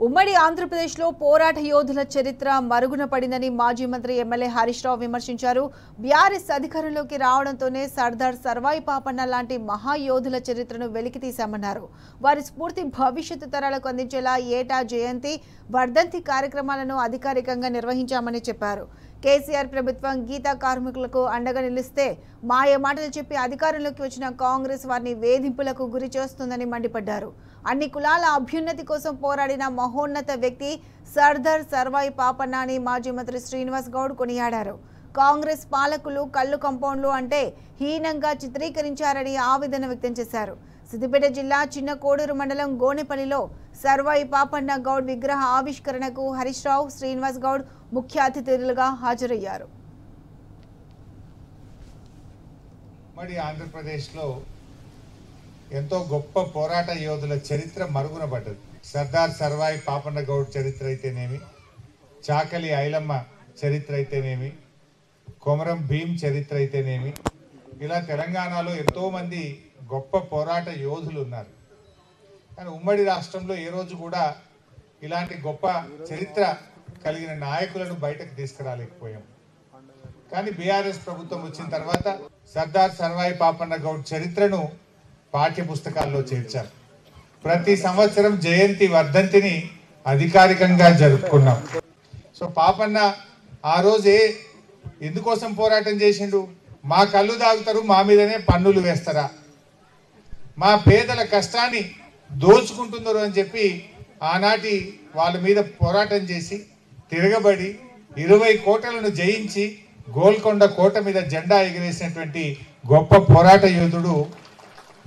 ఉమ్మడి ఆంధ్రప్రదేశ్లో పోరాట యోధుల చరిత్ర మరుగున పడిందని మాజీ మంత్రి ఎమ్మెల్యే హరీష్ రావు విమర్శించారు. బీఆర్ఎస్ అధికారంలోకి రావడంతోనే సర్దార్ సర్వాయి పాపన్న లాంటి మహాయోధుల చరిత్రను వెలికితీశామన్నారు. వారి స్ఫూర్తి భవిష్యత్తు తరాలకు అందించేలా ఏటా జయంతి, వర్ధంతి కార్యక్రమాలను అధికారికంగా నిర్వహించామని చెప్పారు. కేసీఆర్ ప్రభుత్వం గీతా కార్మికులకు అండగా నిలిస్తే మాయ మాటలు చెప్పి అధికారంలోకి వచ్చిన కాంగ్రెస్ వారిని వేధింపులకు గురి చేస్తుందని మండిపడ్డారు. అన్ని కులాల అభ్యున్నతి కోసం పోరాడిన మహోన్నత వ్యక్తి సర్దార్ సర్వాయి పాపన్న అని మాజీ మంత్రి శ్రీనివాస్ గౌడ్ కొనియాడారు. కాంగ్రెస్ పాలకులు కల్లు కంపౌండ్లు అంటే హీనంగా చిత్రీకరించారని ఆవేదన వ్యక్తం చేశారు. సిద్దిపేట జిల్లా చిన్న కోడూరు మండలం గోనెపల్లిలో సర్వాయి పాపన్న గౌడ్ విగ్రహ ఆవిష్కరణకు హరీష్ రావు, శ్రీనివాస్ గౌడ్ ముఖ్య అతిథులుగా హాజరయ్యారు. మరి ఆంధ్రప్రదేశ్లో ఎంతో గొప్ప పోరాట యోధుల చరిత్ర మరుగున పడ్డది. సర్దార్ సర్వాయి పాపన్న గౌడ్ చరిత్ర అయితేనేమి, చాకలి ఐలమ్మ చరిత్ర అయితేనేమి, కొమరం భీం చరిత్ర అయితేనేమి, ఇలా తెలంగాణలో ఎంతోమంది గొప్ప పోరాట యోధులు ఉన్నారు. కానీ ఉమ్మడి రాష్ట్రంలో ఏ రోజు కూడా ఇలాంటి గొప్ప చరిత్ర కలిగిన నాయకులను బయటకు తీసుకురాలేకపోయాం. కానీ బీఆర్ఎస్ ప్రభుత్వం వచ్చిన తర్వాత సర్దార్ సర్వాయి పాపన్న గౌడ్ చరిత్రను పాఠ్య పుస్తకాల్లో చేర్చారు. ప్రతి సంవత్సరం జయంతి, వర్ధంతిని అధికారికంగా జరుపుకున్నాం. సో పాపన్న ఆ రోజే ఎందుకోసం పోరాటం చేసిండు? మా కళ్ళు తాగుతారు, మా మీదనే పన్నులు వేస్తారా, మా పేదల కష్టాన్ని దోచుకుంటున్నారు అని చెప్పి ఆనాటి వాళ్ళ మీద పోరాటం చేసి తిరగబడి 20 కోటలను జయించి గోల్కొండ కోట మీద జెండా ఎగిరేసినటువంటి గొప్ప పోరాట యోధుడు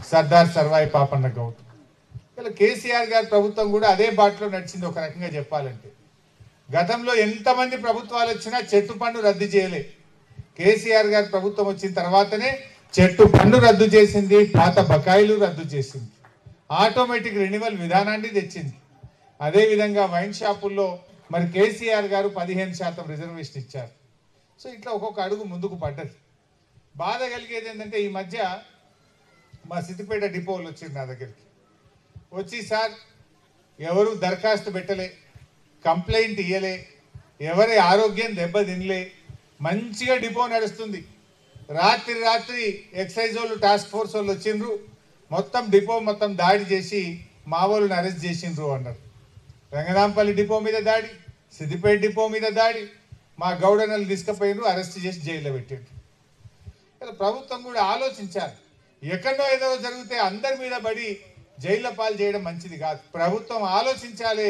సర్దార్ సర్వాయి పాపన్న గౌడ్. ఇలా కేసీఆర్ గారి ప్రభుత్వం కూడా అదే బాటలో నడిచింది. ఒక రకంగా చెప్పాలంటే గతంలో ఎంతమంది ప్రభుత్వాలు వచ్చినా చెట్టు పన్ను రద్దు చేయలే. కేసీఆర్ గారి ప్రభుత్వం వచ్చిన తర్వాతనే చెట్టు పన్ను రద్దు చేసింది, పాత బకాయిలు రద్దు చేసింది, ఆటోమేటిక్ రెన్యువల్ విధానాన్ని తెచ్చింది. అదేవిధంగా వైన్ షాపుల్లో మరి కేసీఆర్ గారు 15% రిజర్వేషన్ ఇచ్చారు. సో ఇట్లా ఒక్కొక్క అడుగు ముందుకు పడ్డది. బాధ కలిగేది ఏంటంటే ఈ మధ్య మా సిద్దిపేట డిపోలు వచ్చింది నా దగ్గరికి వచ్చి, సార్ ఎవరు దరఖాస్తు పెట్టలే, కంప్లైంట్ ఇయ్యలే, ఎవరి ఆరోగ్యం దెబ్బతినలే, మంచిగా డిపో నడుస్తుంది, రాత్రి ఎక్సైజ్ వాళ్ళు టాస్క్ ఫోర్స్ వాళ్ళు వచ్చిండ్రు, మొత్తం డిపో మొత్తం దాడి చేసి మా వాళ్ళని అరెస్ట్ చేసిండ్రు అన్నారు. రంగనాంపల్లి డిపో మీద దాడి, సిద్దిపేట డిపో మీద దాడి, మా గౌడనలు తీసుకుపోయినరు, అరెస్ట్ చేసి జైల్లో పెట్టిండ్రు. ప్రభుత్వం కూడా ఆలోచించాలి. ఎక్కడో ఏదో జరిగితే అందరి మీద పడి జైల్లో పాలు చేయడం మంచిది కాదు. ప్రభుత్వం ఆలోచించాలి.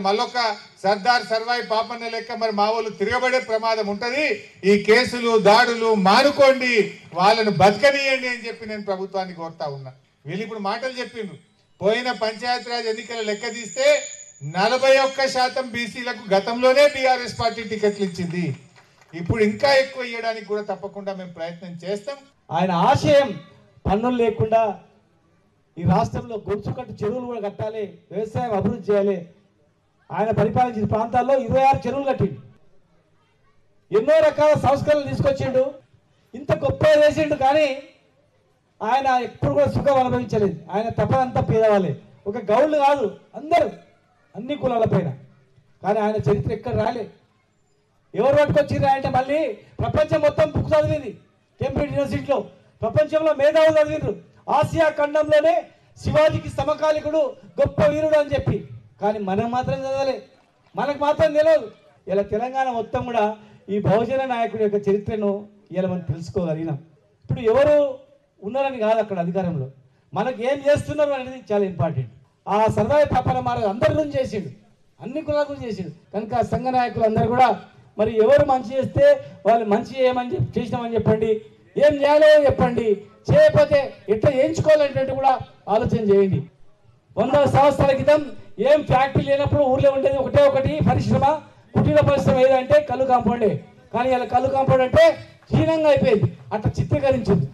మళ్ళొక సర్దార్ సర్వాయి పాపన్న లెక్క మరి మా వాళ్ళు తిరగబడే ప్రమాదం ఉంటుంది. ఈ కేసులు, దాడులు మానుకోండి, వాళ్ళను బతకనీయండి అని చెప్పి నేను ప్రభుత్వాన్ని కోరుతా ఉన్నా. వీళ్ళు ఇప్పుడు మాటలు చెప్పిండ్రు. పోయిన పంచాయతీరాజ్ ఎన్నికల లెక్క తీస్తే 41% బీసీలకు గతంలోనే బీఆర్ఎస్ పార్టీ టికెట్లు ఇచ్చింది. ఇప్పుడు ఇంకా ఎక్కువ ఇవ్వడానికి కూడా తప్పకుండా మేము ప్రయత్నం చేస్తాం. ఆయన ఆశయం పన్నులు లేకుండా ఈ రాష్ట్రంలో గొలుసుకట్టు చెరువులు కూడా కట్టాలి, వ్యవసాయం అభివృద్ధి చేయాలి. ఆయన పరిపాలించిన ప్రాంతాల్లో 26 చెరువులు కట్టిండు, ఎన్నో రకాల సంస్కరణలు తీసుకొచ్చిండు, ఇంత గొప్ప చేసిండు. కానీ ఆయన ఎప్పుడు కూడా సుఖం అనుభవించలేదు. ఆయన తపనంతా పేదవాళ్ళే, ఒక గౌళ్ళు కాదు, అందరూ అన్ని కులాల పైన. కానీ ఆయన చరిత్ర ఎక్కడ రాలే. ఎవరు పట్టుకొచ్చిర్రా అంటే మళ్ళీ ప్రపంచం మొత్తం బుక్ చదివింది. కేంబ్రిడ్జ్ యూనివర్సిటీలో ప్రపంచంలో మేధావులు చదివిండ్రు. ఆసియా ఖండంలోనే శివాజీకి సమకాలికుడు, గొప్ప వీరుడు అని చెప్పి. కానీ మనం మాత్రం చదవలే, మనకు మాత్రం తెలియదు. ఇలా తెలంగాణ మొత్తం కూడా ఈ బహుజన నాయకుడి యొక్క చరిత్రను ఇలా మనం తెలుసుకోగలిగినాం. ఇప్పుడు ఎవరు ఉన్నారని కాదు అక్కడ అధికారంలో, మనకు ఏం చేస్తున్నారు అనేది చాలా ఇంపార్టెంట్. ఆ సర్వాయి పాపన్న మహారాజ్ అందరి నుంచి చేసిండు, అన్ని కులాల గురించి చేసిండు. కనుక సంఘ నాయకులు అందరూ కూడా మరి ఎవరు మంచి చేస్తే వాళ్ళు మంచి చేయమని చేసినామని చెప్పండి, ఏం చేయాలో చెప్పండి, చేయకపోతే ఎట్లా చేయించుకోవాలంటే కూడా ఆలోచన చేయండి. 100 సంవత్సరాల క్రితం ఏం ఫ్యాక్టరీ లేనప్పుడు ఊర్లో ఉండేది ఒకటి పరిశ్రమ, కుటీర పరిశ్రమ ఏదంటే కల్లు కాంపౌండే. కానీ ఇలా కల్లు కాంపౌండ్ అంటే హీనంగా అయిపోయింది, అట్లా చిత్రీకరించింది.